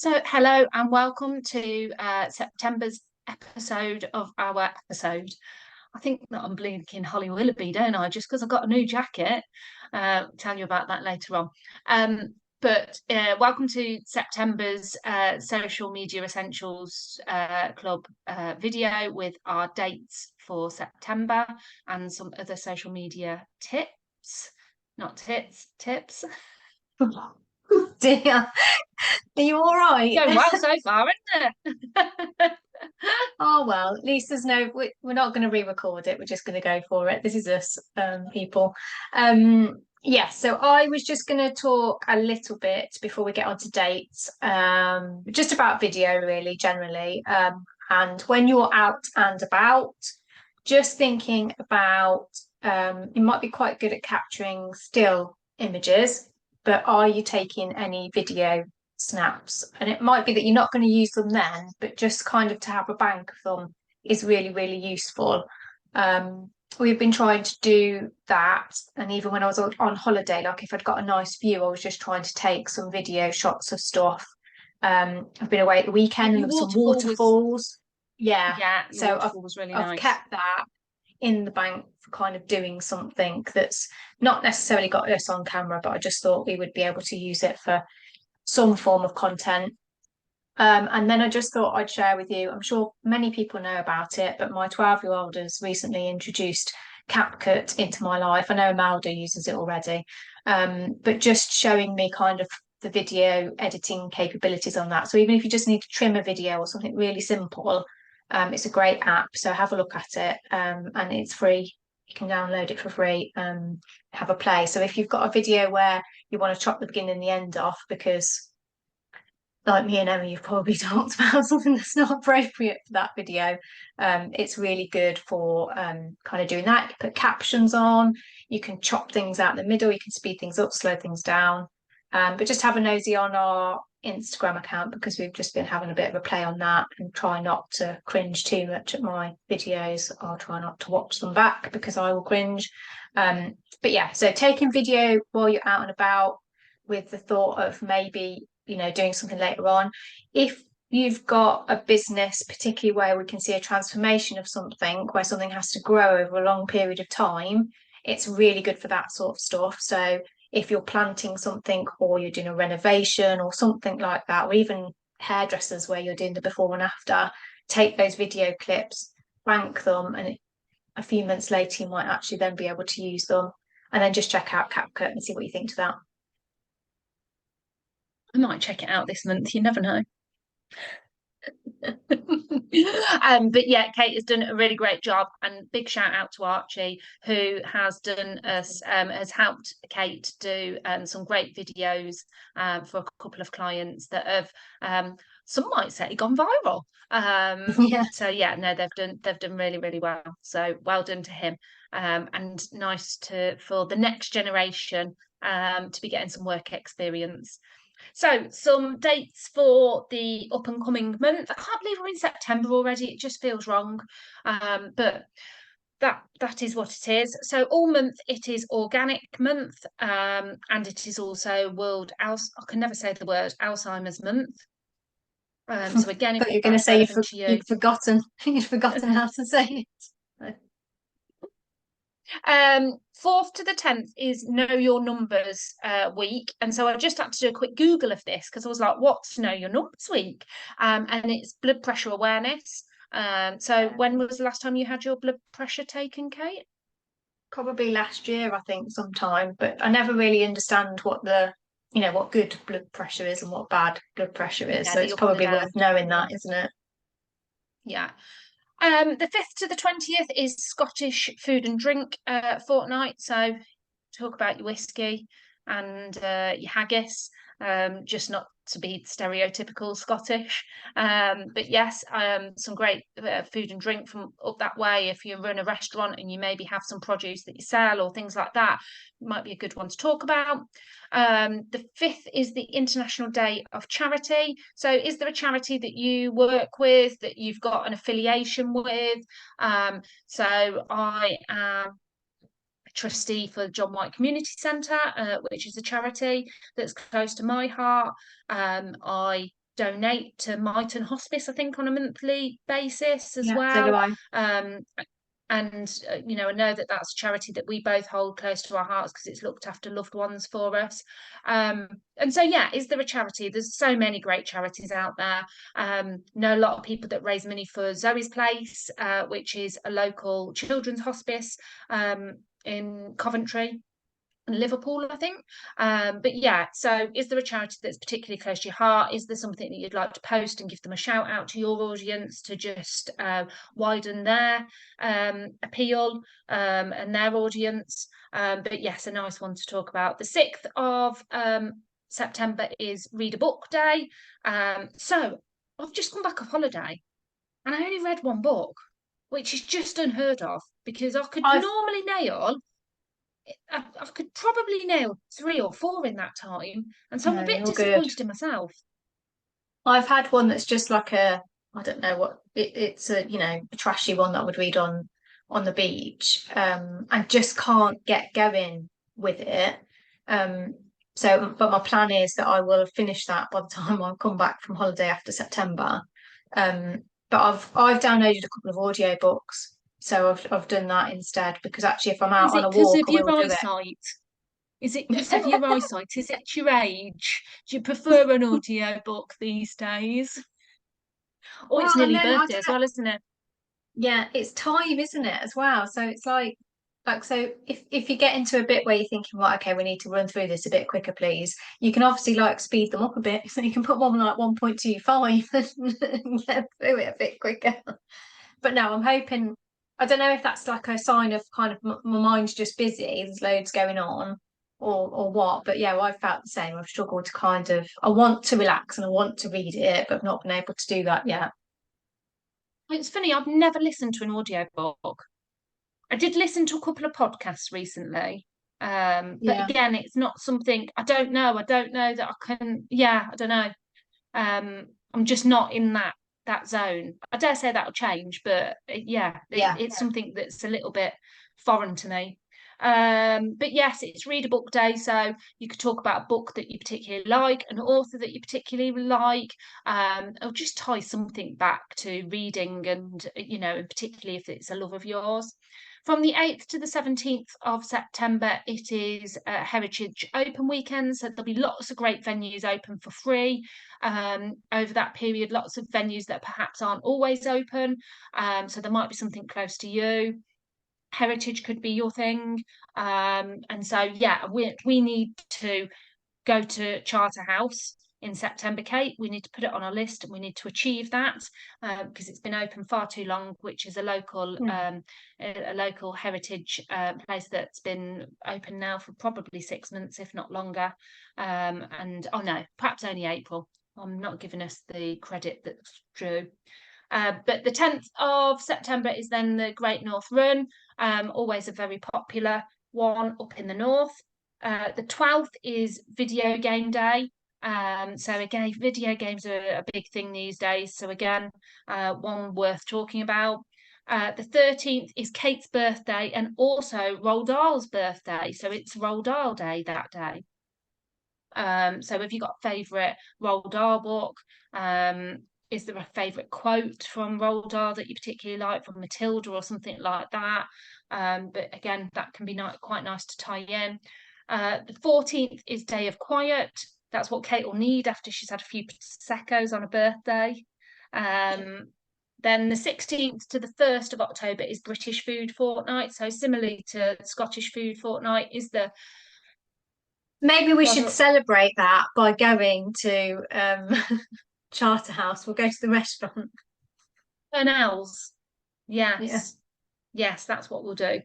So, hello and welcome to September's episode of our episode. I think that I'm blinking Holly Willoughby, don't I? Just because I've got a new jacket. Tell you about that later on. But welcome to September's Social Media Essentials Club video with our dates for September and some other social media tips. Not tits, tips. Dear, are you all right? Going well so far, isn't it? Oh well, at least we're not going to re-record it. We're just going to go for it. This is us, people. Yeah. So I was just going to talk a little bit before we get on to dates, just about video, really, generally. And when you're out and about, just thinking about, you might be quite good at capturing still images, but are you taking any video snaps? And it might be that you're not going to use them then, but just kind of to have a bank of them is really, really useful. We've been trying to do that. And even when I was on holiday, like if I'd got a nice view, I was just trying to take some video shots of stuff. I've been away at the weekend and Your there were some waterfall was, waterfalls. Yeah. yeah, your So waterfall was really I've nice. kept that in the bank for kind of doing something that's not necessarily got us on camera, but I just thought we would be able to use it for some form of content. And then I just thought I'd share with you. I'm sure many people know about it, but my 12-year-old has recently introduced CapCut into my life. I know Imelda uses it already, but just showing me kind of the video editing capabilities on that. So even if you just need to trim a video or something really simple, it's a great app. So have a look at it, and it's free. You can download it for free, have a play. So if you've got a video where you want to chop the beginning and the end off because like me and Emma, you've probably talked about something that's not appropriate for that video. It's really good for kind of doing that. You put captions on, you can chop things out in the middle, you can speed things up, slow things down. But just have a nosy on our Instagram account because we've just been having a bit of a play on that and try not to cringe too much at my videos. I'll try not to watch them back because I will cringe. But yeah, so taking video while you're out and about with the thought of maybe doing something later on. If you've got a business, particularly where we can see a transformation of something, where something has to grow over a long period of time, it's really good for that sort of stuff. So if you're planting something or you're doing a renovation or something like that, or even hairdressers where you're doing the before and after, take those video clips, bank them, and a few months later you might actually then be able to use them. And then just check out CapCut and see what you think to that. I might check it out this month. You never know. But yeah, Kate has done a really great job, and big shout out to Archie, who has done us has helped Kate do some great videos for a couple of clients that have some might say gone viral. Yeah. So yeah, no, they've done really, really well. So well done to him. And nice for the next generation to be getting some work experience. So, some dates for the up and coming month. I can't believe we're in September already. It just feels wrong. But that is what it is. So, all month it is organic month, and it is also I can never say the word Alzheimer's month. So again, if Thought you were going to that's say relevant to you, you'd forgotten you'd forgotten how to say it. 4th to the 10th is Know Your Numbers week. And so I just had to do a quick Google of this because I was like, what's Know Your Numbers week? And it's blood pressure awareness. So when was the last time you had your blood pressure taken, Kate? Probably last year, I think, sometime, but I never really understand what good blood pressure is and what bad blood pressure is. Yeah, So the it's up and the probably down. worth knowing Yeah. that, isn't it? Yeah. The 5th to the 20th is Scottish food and drink fortnight. So talk about your whiskey and your haggis, just not to be stereotypical Scottish. But yes, some great food and drink from up that way. If you run a restaurant and you maybe have some produce that you sell or things like that, might be a good one to talk about. The 5th is the International Day of Charity. So is there a charity that you work with, that you've got an affiliation with? So I am trustee for John White Community Centre, which is a charity that's close to my heart. I donate to Myton Hospice, I think, on a monthly basis as Yeah, so do well. I. And you know, I know that that's a charity that we both hold close to our hearts because it's looked after loved ones for us. And so yeah, is there a charity? There's so many great charities out there. Know a lot of people that raise money for Zoe's Place, which is a local children's hospice in Coventry and Liverpool, I think. But yeah, so is there a charity that's particularly close to your heart? Is there something that you'd like to post and give them a shout out to your audience to just widen their appeal and their audience? But yes, a nice one to talk about. The 6th of September is Read a Book Day. So I've just come back off holiday and I only read one book, which is just unheard of because I could I've normally nail I could probably nail 3 or 4 in that time, and so I'm a No, bit you're good. disappointed in myself. I've had one that's just like I don't know what it's a, a trashy one that I would read on the beach. And just can't get going with it. Um, but my plan is that I will finish that by the time I come back from holiday after September. But I've downloaded a couple of audio books, so I've done that instead because actually, if I'm out Is on it a because walk, of I your will do eyesight? Is it because of it. your eyesight? Is it your age? Do you prefer an audio book these days? Oh, it's Well, nearly no, I birthday don't as know. well, isn't it? Yeah, it's time, isn't it, as well? So it's like so if you get into a bit where you're thinking, right, okay, we need to run through this a bit quicker, please, you can obviously like speed them up a bit. So you can put one like 1.25 and get through it a bit quicker. But no, I'm hoping, I don't know if that's like a sign of kind of my mind's just busy, there's loads going on, or what. But yeah, well, I've felt the same. I've struggled to kind of, I want to relax and I want to read it, but I've not been able to do that yet. It's funny, I've never listened to an audio book. I did listen to a couple of podcasts recently. But Yeah. again, it's not something I don't know. I don't know that I can, yeah, I don't know. I'm just not in that zone. I dare say that'll change, but yeah, Yeah. it's something that's a little bit foreign to me. But yes, it's Read a Book Day, so you could talk about a book that you particularly like, an author that you particularly like, or just tie something back to reading, and you know, and particularly if it's a love of yours. From the 8th to the 17th of September, it is Heritage Open Weekend, so there'll be lots of great venues open for free over that period, lots of venues that perhaps aren't always open. So there might be something close to you. Heritage could be your thing. And so, yeah, we need to go to Charterhouse in September, Kate. We need to put it on our list and we need to achieve that because it's been open far too long, which is Hmm. a local heritage place that's been open now for probably 6 months, if not longer. And oh no, perhaps only April. I'm not giving us the credit that's due. But the 10th of September is then the Great North Run, always a very popular one up in the north. The 12th is Video Game Day. So again, video games are a big thing these days. So again, one worth talking about. The 13th is Kate's birthday and also Roald Dahl's birthday. So it's Roald Dahl Day that day. So have you got a favourite Roald Dahl book? Is there a favourite quote from Roald Dahl that you particularly like, from Matilda or something like that? But again, that can be quite nice to tie in. The 14th is Day of Quiet. That's what Kate will need after she's had a few Prosecco's on her birthday. Then the 16th to the 1st of October is British Food Fortnight. So similarly to Scottish Food Fortnight, is the Maybe we should God, celebrate that by going to Charterhouse. We'll go to the restaurant. Fernells. Yeah. Yes. Yes, that's what we'll do.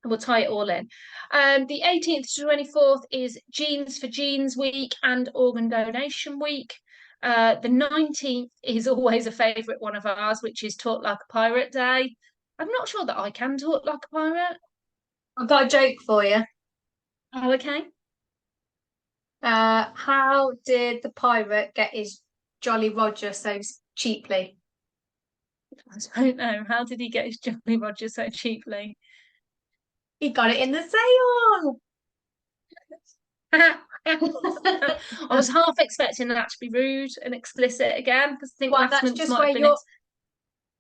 We'll tie it all in. The 18th to 24th is Genes for Genes Week and Organ Donation Week. The 19th is always a favourite one of ours, which is Talk Like a Pirate Day. I'm not sure that I can talk like a pirate. I've got a joke for you. Oh, okay. How did the pirate get his Jolly Roger so cheaply? I don't know. How did he get his Jolly Roger so cheaply? He got it in the sale. I was half expecting that to be rude and explicit again, because I think Well, last month's might have been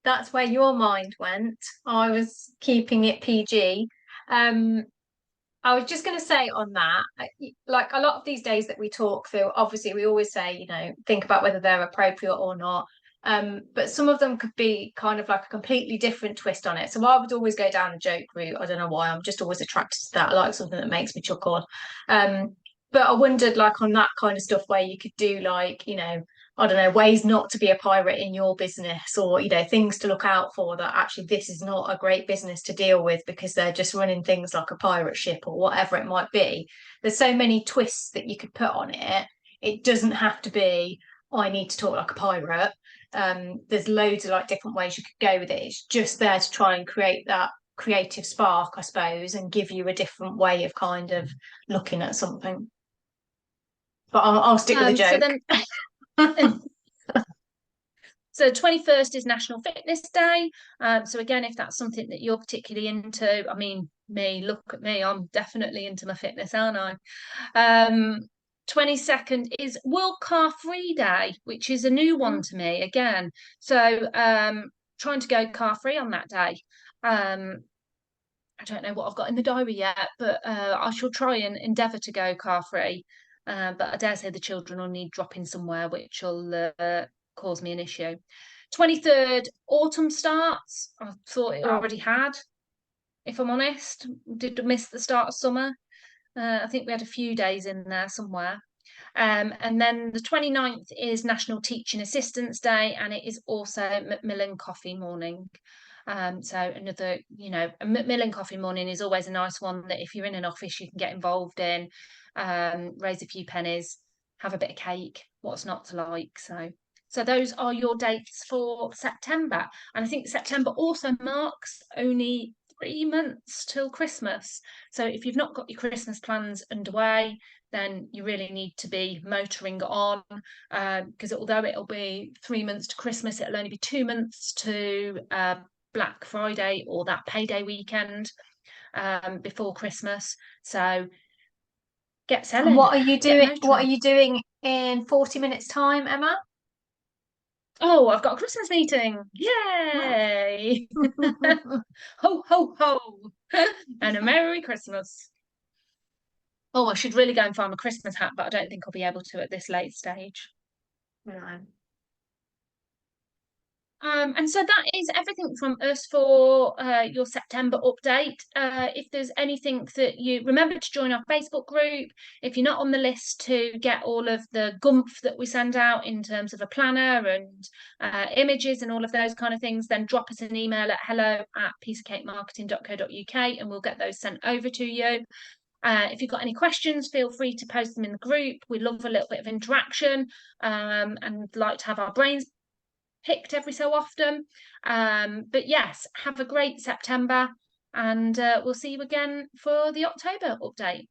that's where your mind went. I was keeping it PG. I was just going to say on that, like a lot of these days that we talk through, obviously we always say, you know, think about whether they're appropriate or not. But some of them could be kind of like a completely different twist on it. So I would always go down the joke route. I don't know why. I'm just always attracted to that. I like something that makes me chuckle. But I wondered, like, on that kind of stuff where you could do, like, you know, I don't know, ways not to be a pirate in your business, or, you know, things to look out for, that actually this is not a great business to deal with because they're just running things like a pirate ship or whatever it might be. There's so many twists that you could put on it. It doesn't have to be, I need to talk like a pirate. There's loads of like different ways you could go with it. It's just there to try and create that creative spark, I suppose, and give you a different way of kind of looking at something. But I'll stick with the joke. So 21st is National Fitness Day. So again, if that's something that you're particularly into, I mean, look at me, I'm definitely into my fitness, aren't I? 22nd is World Car Free Day, which is a new one to me again. So trying to go car free on that day. I don't know what I've got in the diary yet, but I shall try and endeavour to go car free. But I dare say the children will need dropping somewhere, which will cause me an issue. 23rd, autumn starts. I thought it already had, if I'm honest. Did miss the start of summer. I think we had a few days in there somewhere. And then the 29th is National Teaching Assistants Day, and it is also Macmillan Coffee Morning. So another, you know, a Macmillan Coffee Morning is always a nice one that if you're in an office, you can get involved in, raise a few pennies, have a bit of cake, what's not to like. So those are your dates for September. And I think September also marks only 3 months till Christmas. So if you've not got your Christmas plans underway, then you really need to be motoring on, because although it'll be 3 months to Christmas, it'll only be 2 months to Black Friday or that payday weekend before Christmas. So get selling. What are you doing? What are you doing in 40 minutes time, Emma? Oh, I've got a Christmas meeting. Yay! Ho, ho, ho. And a Merry Christmas. Oh, I should really go and find my Christmas hat, but I don't think I'll be able to at this late stage. No. And so that is everything from us for your September update. If there's anything that you remember to join our Facebook group, if you're not on the list to get all of the gumph that we send out in terms of a planner and images and all of those kind of things, then drop us an email at hello@pieceofcakemarketing.co.uk and we'll get those sent over to you. If you've got any questions, feel free to post them in the group. We love a little bit of interaction and like to have our brains picked every so often. But yes, have a great September and we'll see you again for the October update.